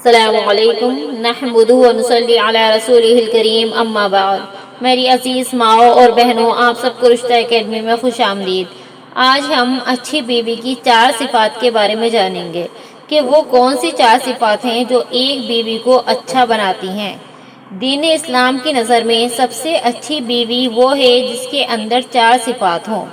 السلام علیکم نحمدہ و نصلی علی رسولہ الکریم اما بعد۔ میری عزیز ماؤں اور بہنوں، آپ سب کو رشتہ اکیڈمی میں خوش آمدید۔ آج ہم اچھی بیوی کی 4 صفات کے بارے میں جانیں گے کہ وہ کون سی 4 صفات ہیں جو ایک بیوی کو اچھا بناتی ہیں۔ دین اسلام کی نظر میں سب سے اچھی بیوی وہ ہے جس کے اندر 4 صفات ہوں۔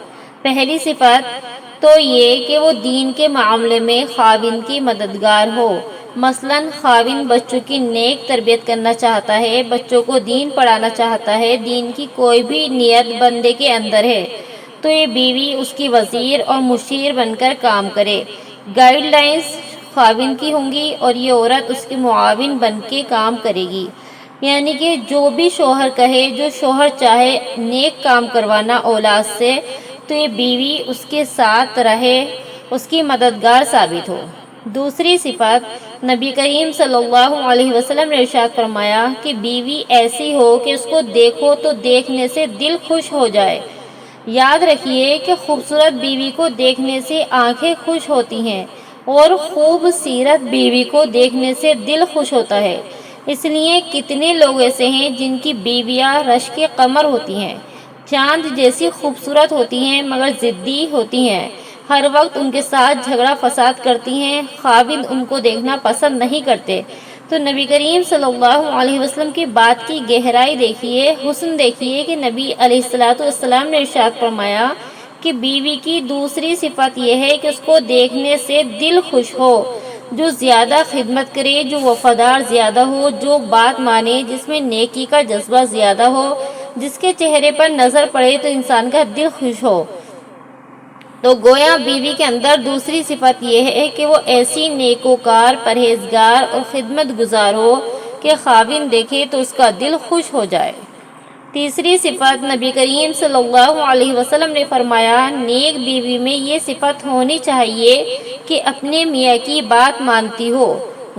پہلی صفت تو یہ کہ وہ دین کے معاملے میں خاوند کی مددگار ہو۔ مثلاً خاوند بچوں کی نیک تربیت کرنا چاہتا ہے، بچوں کو دین پڑھانا چاہتا ہے، دین کی کوئی بھی نیت بندے کے اندر ہے تو یہ بیوی اس کی وزیر اور مشیر بن کر کام کرے۔ گائیڈ لائنز خاوند کی ہوں گی اور یہ عورت اس کے معاون بن کے کام کرے گی، یعنی کہ جو بھی شوہر کہے، جو شوہر چاہے نیک کام کروانا اولاد سے، تو یہ بیوی اس کے ساتھ رہے، اس کی مددگار ثابت ہو۔ دوسری صفت، نبی کریم صلی اللہ علیہ وسلم نے ارشاد فرمایا کہ بیوی ایسی ہو کہ اس کو دیکھو تو دیکھنے سے دل خوش ہو جائے۔ یاد رکھیے کہ خوبصورت بیوی کو دیکھنے سے آنکھیں خوش ہوتی ہیں اور خوبصورت بیوی کو دیکھنے سے دل خوش ہوتا ہے۔ اس لیے کتنے لوگ ایسے ہیں جن کی بیویاں رشک قمر ہوتی ہیں، چاند جیسی خوبصورت ہوتی ہیں مگر ضدی ہوتی ہیں، ہر وقت ان کے ساتھ جھگڑا فساد کرتی ہیں، خاوند ان کو دیکھنا پسند نہیں کرتے۔ تو نبی کریم صلی اللہ علیہ وسلم کی بات کی گہرائی دیکھیے، حسن دیکھیے کہ نبی علیہ السلام نے ارشاد فرمایا کہ بیوی کی دوسری صفت یہ ہے کہ اس کو دیکھنے سے دل خوش ہو، جو زیادہ خدمت کرے، جو وفادار زیادہ ہو، جو بات مانے، جس میں نیکی کا جذبہ زیادہ ہو، جس کے چہرے پر نظر پڑے تو انسان کا دل خوش ہو۔ تو گویا بیوی کے اندر دوسری صفت یہ ہے کہ وہ ایسی نیکوکار، پرہیزگار اور خدمت گزار ہو کہ خاوند دیکھے تو اس کا دل خوش ہو جائے۔ تیسری صفت، نبی کریم صلی اللہ علیہ وسلم نے فرمایا نیک بیوی میں یہ صفت ہونی چاہیے کہ اپنے میاں کی بات مانتی ہو۔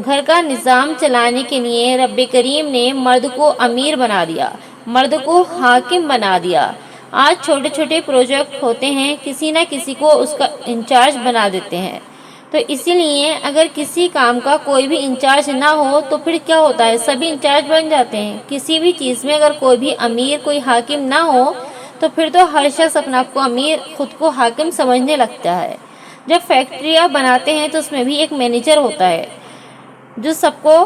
گھر کا نظام چلانے کے لیے رب کریم نے مرد کو امیر بنا دیا، مرد کو حاکم بنا دیا۔ آج چھوٹے چھوٹے پروجیکٹ ہوتے ہیں، کسی نہ کسی کو اس کا انچارج بنا دیتے ہیں۔ تو اسی لیے اگر کسی کام کا کوئی بھی انچارج نہ ہو تو پھر کیا ہوتا ہے، سبھی انچارج بن جاتے ہیں۔ کسی بھی چیز میں اگر کوئی بھی امیر، کوئی حاکم نہ ہو تو پھر تو ہر شخص اپنے آپ کو امیر، خود کو حاکم سمجھنے لگتا ہے۔ جب فیکٹریاں بناتے ہیں تو اس میں بھی ایک مینیجر ہوتا ہے جو سب کو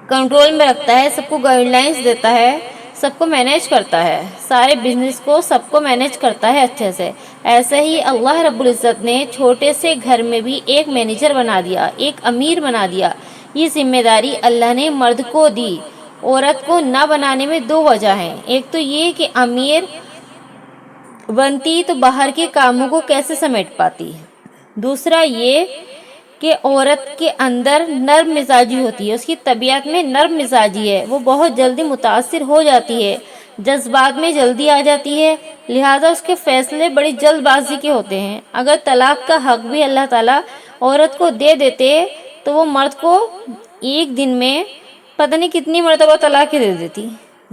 کنٹرول میں رکھتا ہے، سب کو گائیڈ لائنز دیتا ہے، سب کو مینیج کرتا ہے، سارے بزنس کو سب کو مینیج کرتا ہے اچھے سے۔ ایسے ہی اللہ رب العزت نے چھوٹے سے گھر میں بھی ایک مینیجر بنا دیا، ایک امیر بنا دیا۔ یہ ذمہ داری اللہ نے مرد کو دی۔ عورت کو نہ بنانے میں 2 وجہ ہیں۔ ایک تو یہ کہ امیر بنتی تو باہر کے کاموں کو کیسے سمیٹ پاتی، دوسرا یہ کہ عورت کے اندر نرم مزاجی ہوتی ہے، اس کی طبیعت میں نرم مزاجی ہے، وہ بہت جلدی متاثر ہو جاتی ہے، جذبات میں جلدی آ جاتی ہے، لہذا اس کے فیصلے بڑی جلد بازی کے ہوتے ہیں۔ اگر طلاق کا حق بھی اللہ تعالیٰ عورت کو دے دیتے تو وہ مرد کو ایک دن میں پتہ نہیں کتنی مرتبہ طلاقیں دے دیتی،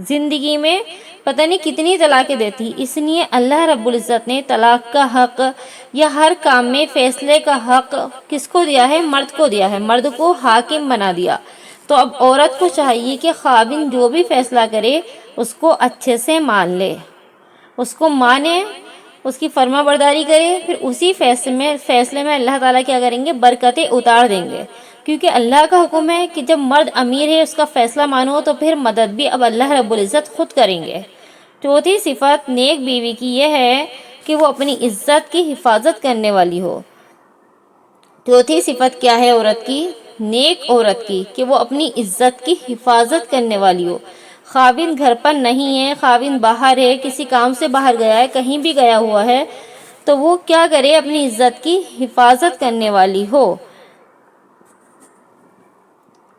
زندگی میں پتہ نہیں کتنی طلاقیں دیتی۔ اس لیے اللہ رب العزت نے طلاق کا حق یا ہر کام میں فیصلے کا حق کس کو دیا ہے؟ مرد کو دیا ہے، مرد کو حاکم بنا دیا۔ تو اب عورت کو چاہیے کہ خاوند جو بھی فیصلہ کرے اس کو اچھے سے مان لے، اس کو مانے، اس کی فرما برداری کرے، پھر اسی فیصلے میں اللہ تعالیٰ کیا کریں گے؟ برکتیں اتار دیں گے، کیونکہ اللہ کا حکم ہے کہ جب مرد امیر ہے اس کا فیصلہ مانو تو پھر مدد بھی اب اللہ رب العزت خود کریں گے۔ چوتھی صفت نیک بیوی کی یہ ہے کہ وہ اپنی عزت کی حفاظت کرنے والی ہو۔ چوتھی صفت کیا ہے عورت کی؟ نیک عورت کی، کہ وہ اپنی عزت کی حفاظت کرنے والی ہو۔ خاوند گھر پر نہیں ہے، خاوند باہر ہے، کسی کام سے باہر گیا ہے، کہیں بھی گیا ہوا ہے، تو وہ کیا کرے؟ اپنی عزت کی حفاظت کرنے والی ہو۔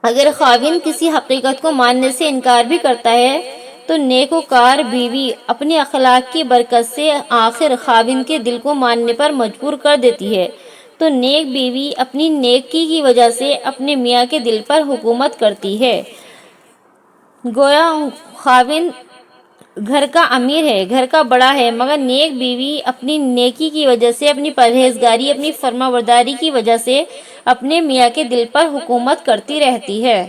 اگر خاوند کسی حقیقت کو ماننے سے انکار بھی کرتا ہے تو نیکوکار بیوی اپنی اخلاق کی برکت سے آخر خاوند کے دل کو ماننے پر مجبور کر دیتی ہے۔ تو نیک بیوی اپنی نیکی کی وجہ سے اپنے میاں کے دل پر حکومت کرتی ہے۔ گویا خاوند گھر کا امیر ہے، گھر کا بڑا ہے، مگر نیک بیوی اپنی نیکی کی وجہ سے، اپنی پرہیزگاری، اپنی فرما برداری کی وجہ سے اپنے میاں کے دل پر حکومت کرتی رہتی ہے۔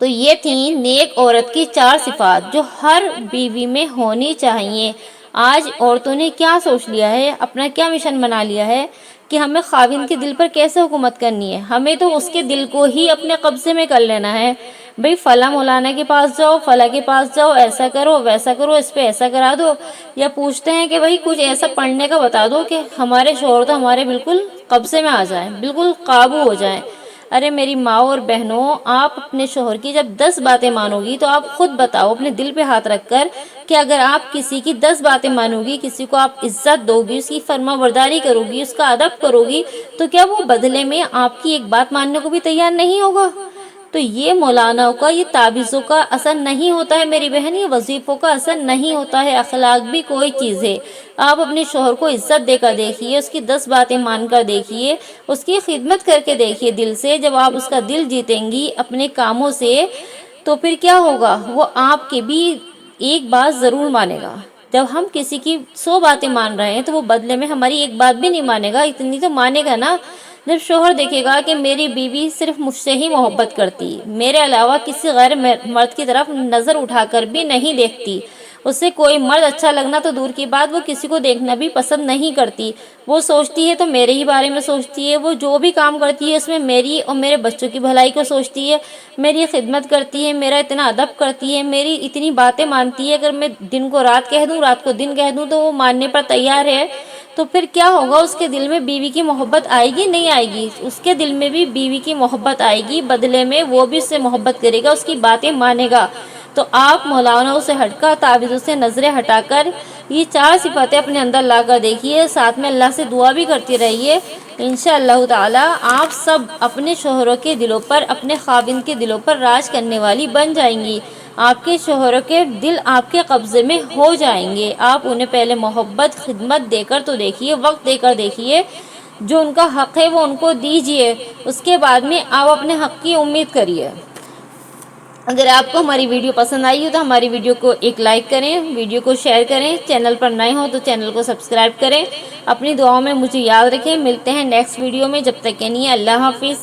تو یہ تھیں نیک عورت کی 4 صفات جو ہر بیوی میں ہونی چاہیے۔ آج عورتوں نے کیا سوچ لیا ہے، اپنا کیا مشن بنا لیا ہے کہ ہمیں خاوند کے دل پر کیسے حکومت کرنی ہے، ہمیں تو اس کے دل کو ہی اپنے قبضے میں کر لینا ہے۔ بھئی فلاں مولانا کے پاس جاؤ، فلاں کے پاس جاؤ، ایسا کرو ویسا کرو، اس پہ ایسا کرا دو، یا پوچھتے ہیں کہ بھئی کچھ ایسا پڑھنے کا بتا دو کہ ہمارے شوہر تو ہمارے بالکل قبضے میں آ جائیں، بالکل قابو ہو جائیں۔ ارے میری ماں اور بہنوں، آپ اپنے شوہر کی جب 10 باتیں مانو گی تو آپ خود بتاؤ اپنے دل پہ ہاتھ رکھ کر کہ اگر آپ کسی کی 10 باتیں مانو گی، کسی کو آپ عزت دو گی، اس کی فرما برداری کرو گی، اس کا ادب کرو گی، تو کیا وہ بدلے میں آپ کی ایک بات ماننے کو بھی تیار نہیں ہوگا؟ تو یہ مولاناؤں کا، یہ تعویذوں کا اثر نہیں ہوتا ہے میری بہن، یہ وظیفوں کا اثر نہیں ہوتا ہے، اخلاق بھی کوئی چیز ہے۔ آپ اپنے شوہر کو عزت دے کر دیکھیے، اس کی 10 باتیں مان کر دیکھیے، اس کی خدمت کر کے دیکھیے دل سے۔ جب آپ اس کا دل جیتیں گی اپنے کاموں سے تو پھر کیا ہوگا، وہ آپ کے بھی ایک بات ضرور مانے گا۔ جب ہم کسی کی 100 باتیں مان رہے ہیں تو وہ بدلے میں ہماری ایک بات بھی نہیں مانے گا، اتنی تو مانے گا نا۔ جب شوہر دیکھے گا کہ میری بیوی صرف مجھ سے ہی محبت کرتی، میرے علاوہ کسی غیر مرد کی طرف نظر اٹھا کر بھی نہیں دیکھتی، اسے کوئی مرد اچھا لگنا تو دور کی بات، وہ کسی کو دیکھنا بھی پسند نہیں کرتی، وہ سوچتی ہے تو میرے ہی بارے میں سوچتی ہے، وہ جو بھی کام کرتی ہے اس میں میری اور میرے بچوں کی بھلائی کو سوچتی ہے، میری خدمت کرتی ہے، میرا اتنا ادب کرتی ہے، میری اتنی باتیں مانتی ہے، اگر میں دن کو رات کہہ دوں، رات کو دن کہہ دوں تو وہ ماننے پر تیار ہے، تو پھر کیا ہوگا، اس کے دل میں بیوی کی محبت آئے گی نہیں آئے گی؟ اس کے دل میں بھی بیوی کی محبت آئے گی، بدلے میں وہ بھی اس سے محبت کرے گا، اس کی باتیں مانے گا۔ تو آپ مولاناؤں سے ہٹ کر، تعویذوں سے نظریں ہٹا کر یہ 4 صفاتیں اپنے اندر لا کر دیکھیے، ساتھ میں اللہ سے دعا بھی کرتی رہیے۔ انشاءاللہ تعالی آپ سب اپنے شوہروں کے دلوں پر، اپنے خاوند کے دلوں پر راج کرنے والی بن جائیں گی، آپ کے شوہروں کے دل آپ کے قبضے میں ہو جائیں گے۔ آپ انہیں پہلے محبت، خدمت دے کر تو دیکھیے، وقت دے کر دیکھیے، جو ان کا حق ہے وہ ان کو دیجیے، اس کے بعد میں آپ اپنے حق کی امید کریے۔ اگر آپ کو ہماری ویڈیو پسند آئی ہو تو ہماری ویڈیو کو ایک لائک کریں، ویڈیو کو شیئر کریں، چینل پر نئے ہوں تو چینل کو سبسکرائب کریں، اپنی دعاؤں میں مجھے یاد رکھیں۔ ملتے ہیں نیکسٹ ویڈیو میں، جب تک کے لیے اللہ حافظ۔